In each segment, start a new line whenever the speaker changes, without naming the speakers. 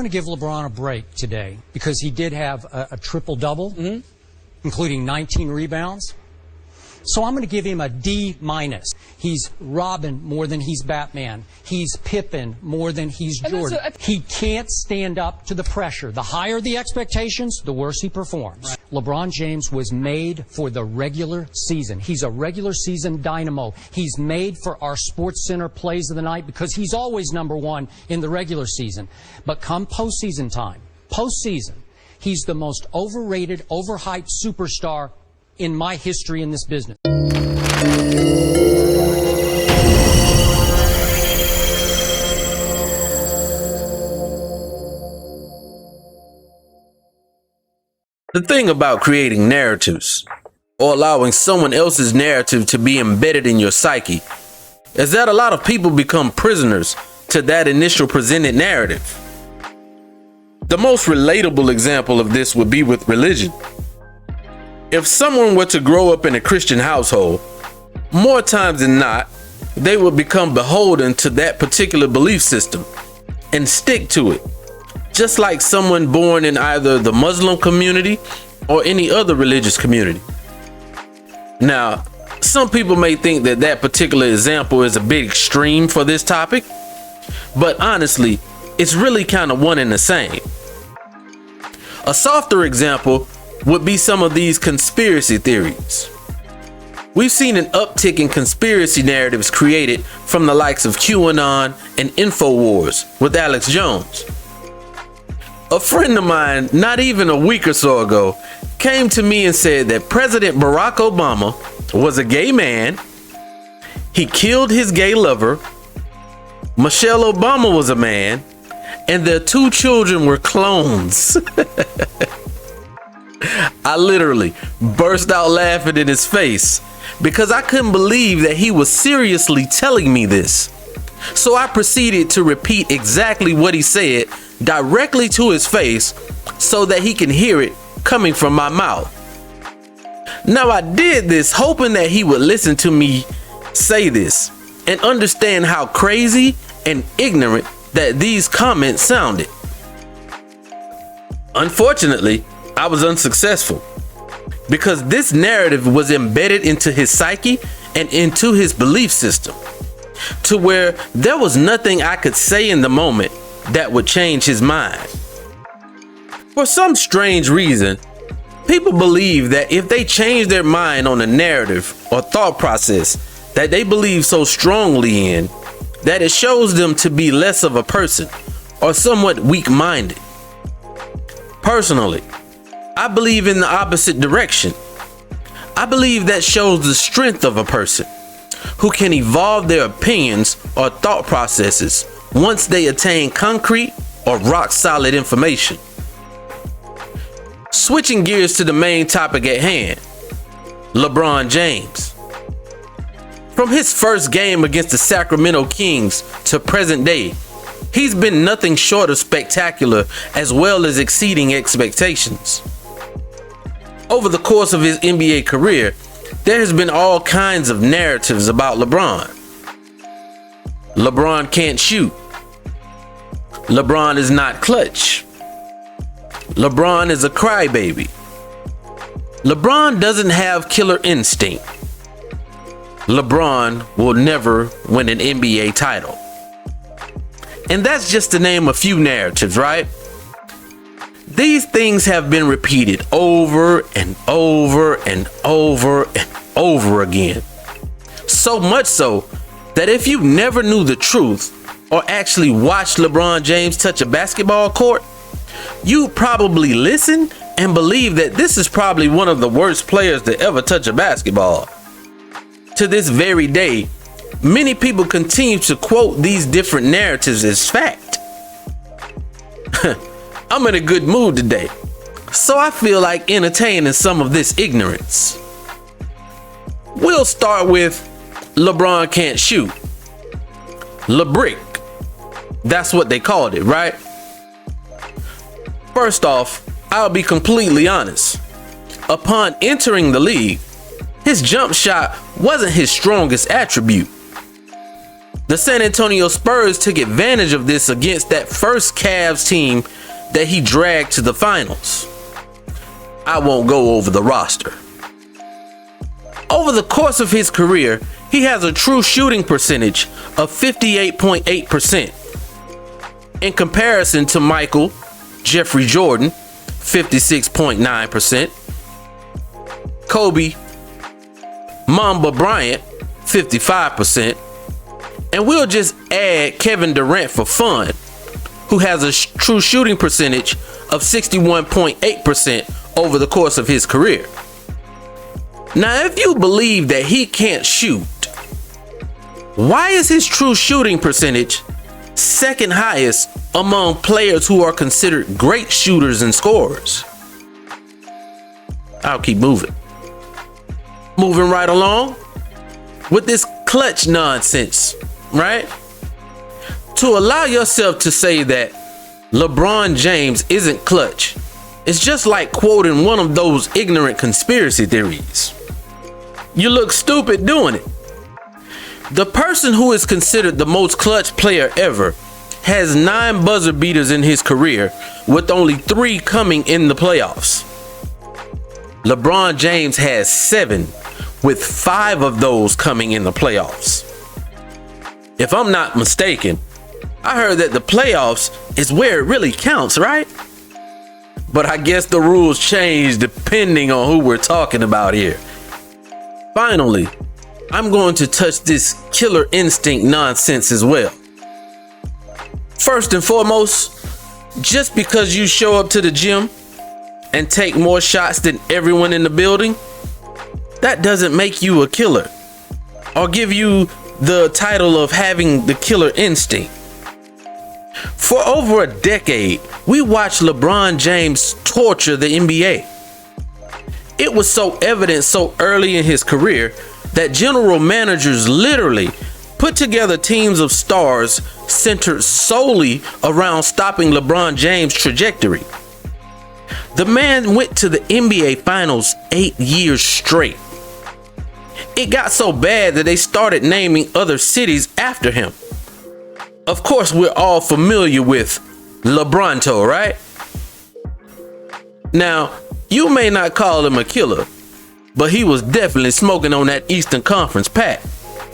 I'm going to give LeBron a break today because he did have a triple-double, including 19 rebounds. So I'm going to give him a D-. He's Robin more than he's Batman. He's Pippen more than he's Jordan. He can't stand up to the pressure. The higher the expectations, the worse he performs. Right. LeBron James was made for the regular season. He's a regular season dynamo. He's made for our SportsCenter plays of the night because he's always #1 in the regular season. But come postseason time, he's the most overrated, overhyped superstar in my history in this business.
The thing about creating narratives, or allowing someone else's narrative to be embedded in your psyche, is that a lot of people become prisoners to that initial presented narrative. The most relatable example of this would be with religion. If someone were to grow up in a Christian household, more times than not, they would become beholden to that particular belief system and stick to it, just like someone born in either the Muslim community or any other religious community. Now, some people may think that that particular example is a bit extreme for this topic, but honestly, it's really kind of one and the same. A softer example would be some of these conspiracy theories. We've seen an uptick in conspiracy narratives created from the likes of QAnon and InfoWars with Alex Jones. A friend of mine, not even a week or so ago, came to me and said that President Barack Obama was a gay man, he killed his gay lover, Michelle Obama was a man, and their 2 children were clones. I literally burst out laughing in his face because I couldn't believe that he was seriously telling me this. So I proceeded to repeat exactly what he said directly to his face so that he can hear it coming from my mouth. Now I did this hoping that he would listen to me say this and understand how crazy and ignorant that these comments sounded. Unfortunately, I was unsuccessful because this narrative was embedded into his psyche and into his belief system to where there was nothing I could say in the moment that would change his mind. For some strange reason, people believe that if they change their mind on a narrative or thought process that they believe so strongly in, that it shows them to be less of a person or somewhat weak-minded. Personally, I believe in the opposite direction. I believe that shows the strength of a person who can evolve their opinions or thought processes once they attain concrete or rock solid information. Switching gears to the main topic at hand, LeBron James. From his first game against the Sacramento Kings to present day, he's been nothing short of spectacular as well as exceeding expectations. Over the course of his NBA career, there has been all kinds of narratives about LeBron. LeBron can't shoot. LeBron is not clutch. LeBron is a crybaby. LeBron doesn't have killer instinct. LeBron will never win an NBA title. And that's just to name a few narratives, right? These things have been repeated over and over and over and over again. So much so that if you never knew the truth or actually watched LeBron James touch a basketball court, you'd probably listen and believe that this is probably one of the worst players to ever touch a basketball. To this very day, many people continue to quote these different narratives as fact. I'm in a good mood today, so I feel like entertaining some of this ignorance. We'll start with LeBron can't shoot. LeBrick. That's what they called it, right? First off, I'll be completely honest. Upon entering the league, his jump shot wasn't his strongest attribute. The San Antonio Spurs took advantage of this against that first Cavs team that he dragged to the finals. I won't go over the roster. Over the course of his career, he has a true shooting percentage of 58.8%. In comparison to Michael Jeffrey Jordan, 56.9%, Kobe Mamba Bryant, 55%, and we'll just add Kevin Durant for fun, who has a true shooting percentage of 61.8% over the course of his career. Now, if you believe that he can't shoot, why is his true shooting percentage second highest among players who are considered great shooters and scorers? I'll keep moving. Moving right along with this clutch nonsense, right? To allow yourself to say that LeBron James isn't clutch, it's just like quoting one of those ignorant conspiracy theories. You look stupid doing it. The person who is considered the most clutch player ever has 9 buzzer beaters in his career, with only 3 coming in the playoffs. LeBron James has 7, with 5 of those coming in the playoffs. If I'm not mistaken, I heard that the playoffs is where it really counts, right? But I guess the rules change depending on who we're talking about here. Finally, I'm going to touch this killer instinct nonsense as well. First and foremost, just because you show up to the gym and take more shots than everyone in the building, that doesn't make you a killer or give you the title of having the killer instinct. For over a decade, we watched LeBron James torture the NBA. It was so evident so early in his career that general managers literally put together teams of stars centered solely around stopping LeBron James' trajectory. The man went to the NBA Finals 8 years straight. It got so bad that they started naming other cities after him. Of course, we're all familiar with LeBronto, right? Now, you may not call him a killer, but he was definitely smoking on that Eastern Conference pack,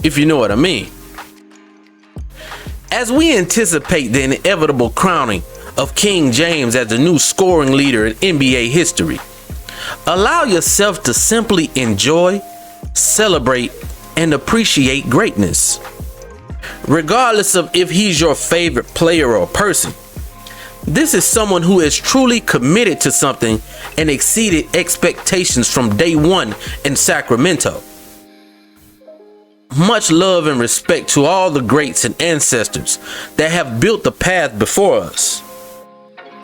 if you know what I mean. As we anticipate the inevitable crowning of King James as the new scoring leader in NBA history, allow yourself to simply enjoy, celebrate, and appreciate greatness. Regardless of if he's your favorite player or person, this is someone who is truly committed to something and exceeded expectations from day one in Sacramento. Much love and respect to all the greats and ancestors that have built the path before us.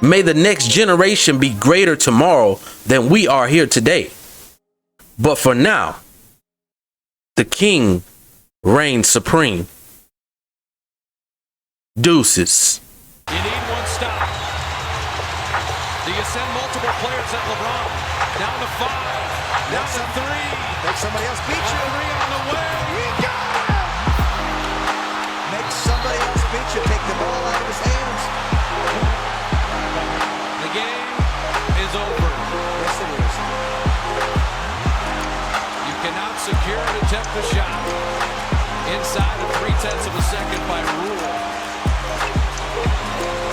May the next generation be greater tomorrow than we are here today. But for now, the king reigns supreme. Deuces.
You need one stop. Do you send multiple players at LeBron? Down to 5. Down to 3.
Make somebody else beat you.
3 on the way. He got it!
Make somebody else beat you. Take the ball out of his hands.
The game is over.
Yes, it is.
You cannot secure and attempt the shot inside of 0.3 of a second by rule.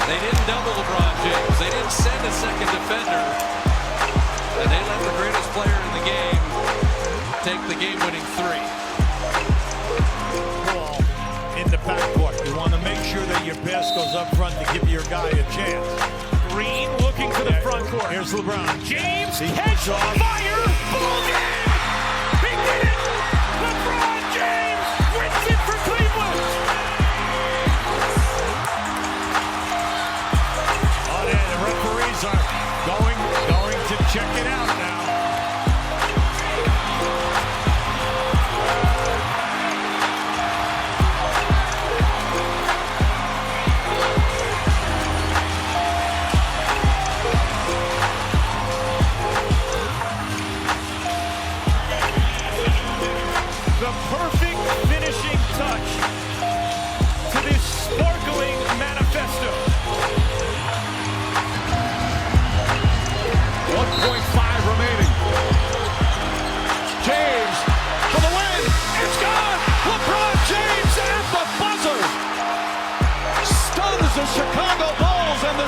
They didn't double LeBron James. They didn't send a second defender. And they let the greatest player in the game take the game-winning 3.
Ball in the backcourt. You want to make sure that your pass goes up front to give your guy a chance. Green looking for the front court. Here's LeBron. James, catch, fire, ball game! He did it! LeBron James wins it for Cleveland! Oh, yeah, the referees are going to check it out now. The perfect finishing touch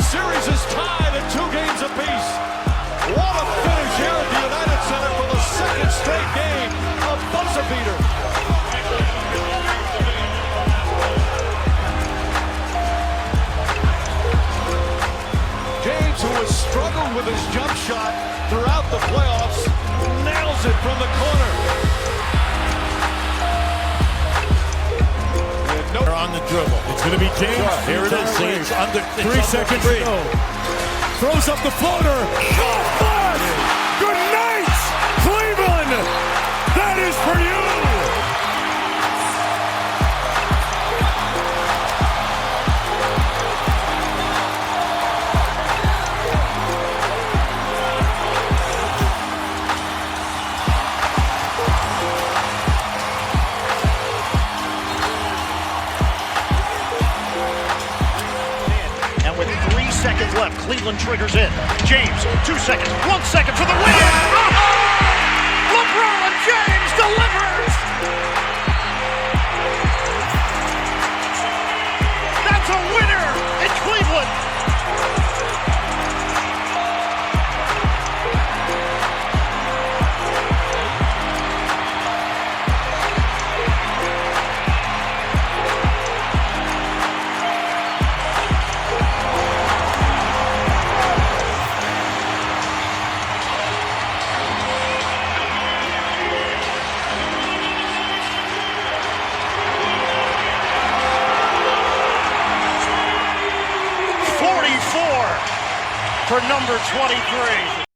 series is tied at 2 games apiece. What a finish here at the United Center for the second straight game. A buzzer beater. James, who has struggled with his jump shot throughout the playoffs, nails it from the corner. They're on the dribble. It's going to be James. Here it is. See, it's under 3 seconds to go. Throws up the floater. Oh, good night, Cleveland. That is for you.
With 3 seconds left, Cleveland triggers in. James, 2 seconds, 1 second for the win. Oh! LeBron James delivers. That's a winner in Cleveland. For number 23.